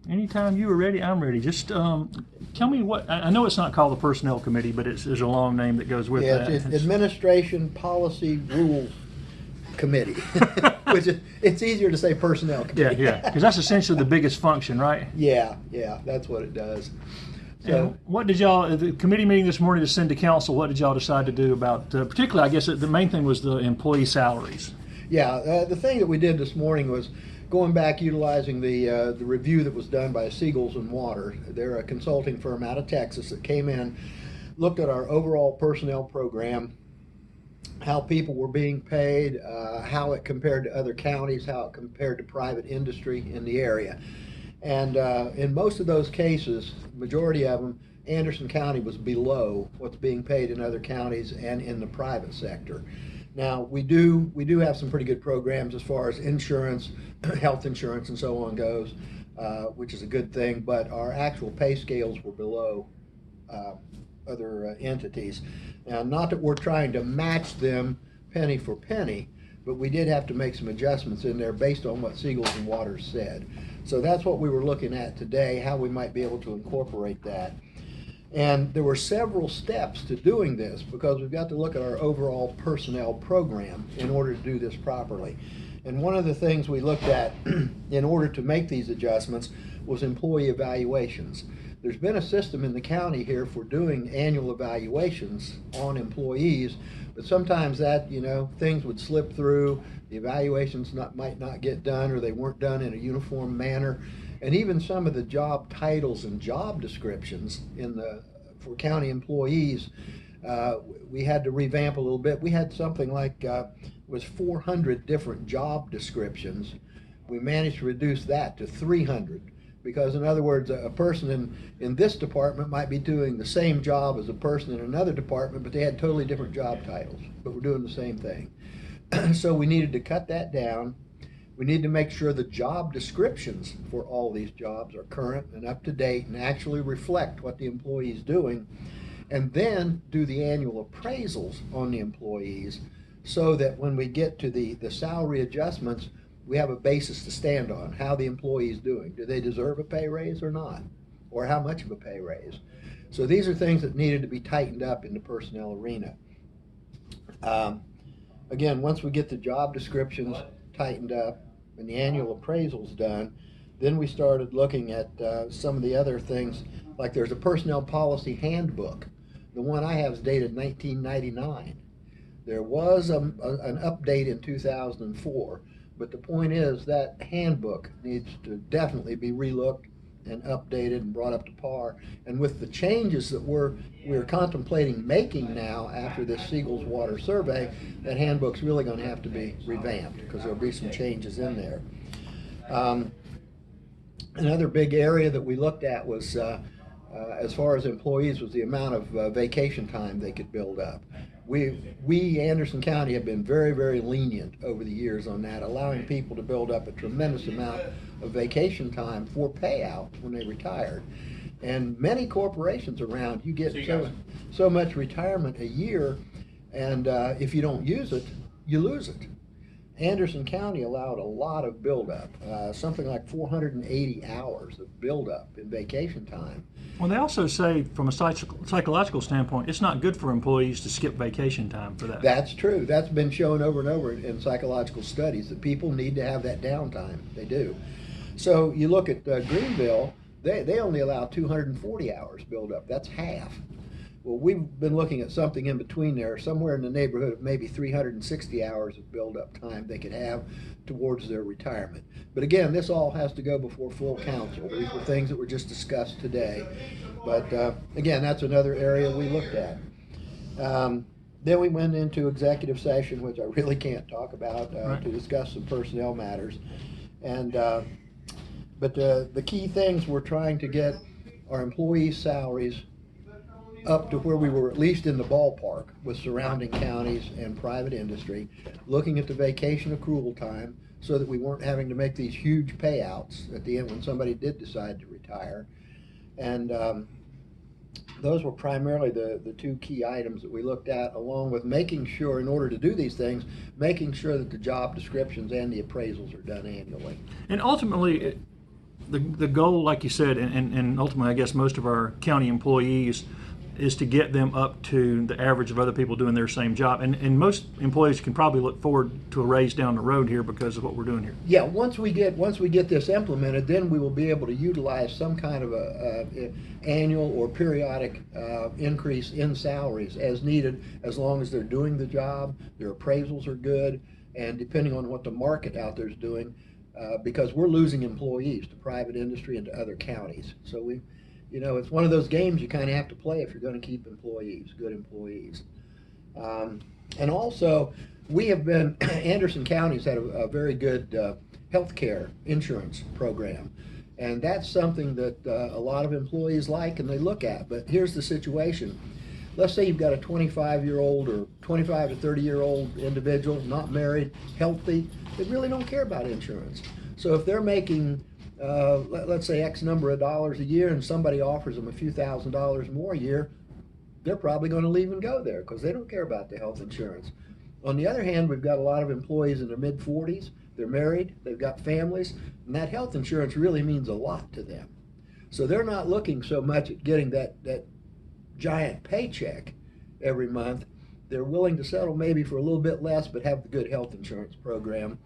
Anytime you are ready, I'm ready. Just tell me what, I know it's not called the Personnel Committee, but there's a long name that goes with Yeah, that. it's Administration Policy Rules Committee, which it's easier to say Personnel Yeah, Committee. yeah, because that's essentially the biggest function, right? Yeah, that's what it does. So, And what did y'all, at the committee meeting this morning to send to council, what did y'all decide to do about, particularly, I guess the main thing was the employee salaries? yeah, the thing that we did this morning was going back, utilizing the review that was done by Seagulls and Water. They're a consulting firm out of Texas that came in, looked at our overall personnel program, how people were being paid, how it compared to other counties, how it compared to private industry in the area. And in most of those cases, majority of them, Anderson County was below what's being paid in other counties and in the private sector. Now, we do have some pretty good programs as far as insurance, health insurance and so on goes, which is a good thing, but our actual pay scales were below other entities. Now, not that we're trying to match them penny for penny, but we did have to make some adjustments in there based on what Seagulls and Waters said. So that's what we were looking at today, how we might be able to incorporate that. And there were several steps to doing this because we've got to look at our overall personnel program in order to do this properly. And one of the things we looked at in order to make these adjustments was employee evaluations. There's been a system in the county here for doing annual evaluations on employees, but sometimes that, things would slip through, the evaluations might not get done, or they weren't done in a uniform manner. And even some of the job titles and job descriptions for county employees, we had to revamp a little bit. We had something like was 400 different job descriptions. We managed to reduce that to 300. Because in other words, a person in this department might be doing the same job as a person in another department, but they had totally different job titles, but we're doing the same thing. So we needed to cut that down. We need to make sure the job descriptions for all these jobs are current and up to date and actually reflect what the employee is doing, and then do the annual appraisals on the employees so that when we get to the salary adjustments, we have a basis to stand on, how the employee is doing. Do they deserve a pay raise or not? Or how much of a pay raise? So these are things that needed to be tightened up in the personnel arena. Again, once we get the job descriptions tightened up and the annual appraisals done, then we started looking at some of the other things, like there's a personnel policy handbook. The one I have is dated 1999. There was an update in 2004. But the point is that handbook needs to definitely be relooked and updated and brought up to par. And with the changes that we're contemplating making now after this Seagulls Water survey, that handbook's really going to have to be revamped because there'll be some changes in there. Another big area that we looked at was, as far as employees, was the amount of vacation time they could build up. We, Anderson County, have been very, very lenient over the years on that, allowing people to build up a tremendous amount of vacation time for payout when they retired. And many corporations around, you get so much retirement a year, and if you don't use it, you lose it. Anderson County allowed a lot of buildup, something like 480 hours of buildup in vacation time. Well, they also say, from a psychological standpoint, it's not good for employees to skip vacation time for that. That's true. That's been shown over and over in psychological studies that people need to have that downtime. They do. So you look at Greenville, they only allow 240 hours buildup. That's half. Well, we've been looking at something in between there, somewhere in the neighborhood of maybe 360 hours of build-up time they could have towards their retirement. But again, this all has to go before full council. These were things that were just discussed today. But again, that's another area we looked at. Then we went into executive session, which I really can't talk about, to discuss some personnel matters. And but the key things we're trying to get our employees' salaries up to where we were at least in the ballpark with surrounding counties and private industry, looking at the vacation accrual time so that we weren't having to make these huge payouts at the end when somebody did decide to retire. And those were primarily the two key items that we looked at, along with making sure, in order to do these things, making sure that the job descriptions and the appraisals are done annually. And ultimately, the goal, like you said, and ultimately, I guess most of our county employees is to get them up to the average of other people doing their same job. And most employees can probably look forward to a raise down the road here because of what we're doing here. Yeah, once we get this implemented, then we will be able to utilize some kind of a annual or periodic increase in salaries as needed, as long as they're doing the job, their appraisals are good, and depending on what the market out there is doing, because we're losing employees to private industry and to other counties. So it's one of those games you kind of have to play if you're going to keep employees, good employees. And also, we have been, Anderson County's had a very good health care insurance program. And that's something that a lot of employees like and they look at. But here's the situation. Let's say you've got a 25-year-old or 25 to 30-year-old individual, not married, healthy. They really don't care about insurance. So if they're making let's say X number of dollars a year and somebody offers them a few $1,000s more a year, they're probably going to leave and go there because they don't care about the health insurance. On the other hand, we've got a lot of employees in their mid-40s, they're married, they've got families, and that health insurance really means a lot to them. So they're not looking so much at getting that giant paycheck every month. They're willing to settle maybe for a little bit less but have the good health insurance program.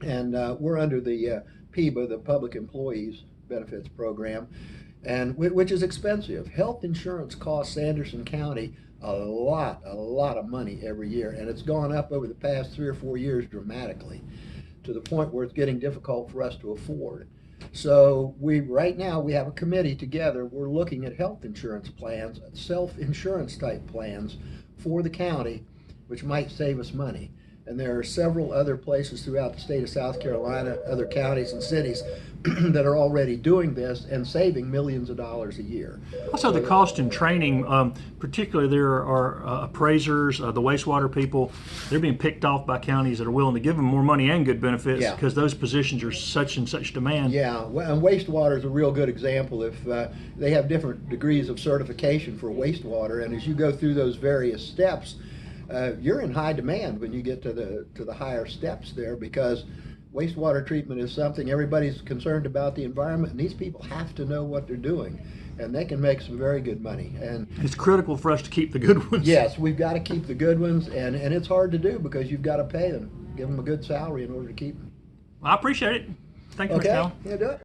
And we're under the PEBA, the Public Employees Benefits Program, and which is expensive. Health insurance costs Anderson County a lot of money every year, and it's gone up over the past 3 or 4 years dramatically to the point where it's getting difficult for us to afford. So right now we have a committee together. We're looking at health insurance plans, self-insurance type plans for the county, which might save us money. And there are several other places throughout the state of South Carolina, other counties and cities that are already doing this and saving millions of dollars a year. Also, the cost in training, particularly there are appraisers, the wastewater people, they're being picked off by counties that are willing to give them more money and good benefits because those positions are such and such demand. Yeah, and wastewater is a real good example. If they have different degrees of certification for wastewater, and as you go through those various steps, you're in high demand when you get to the higher steps there, because wastewater treatment is something everybody's concerned about the environment, and these people have to know what they're doing, and they can make some very good money. And it's critical for us to keep the good ones. Yes, we've got to keep the good ones, and it's hard to do because you've got to pay them, give them a good salary in order to keep them. I appreciate it. Thank you, Mr. Okay, Allen. yeah, do it.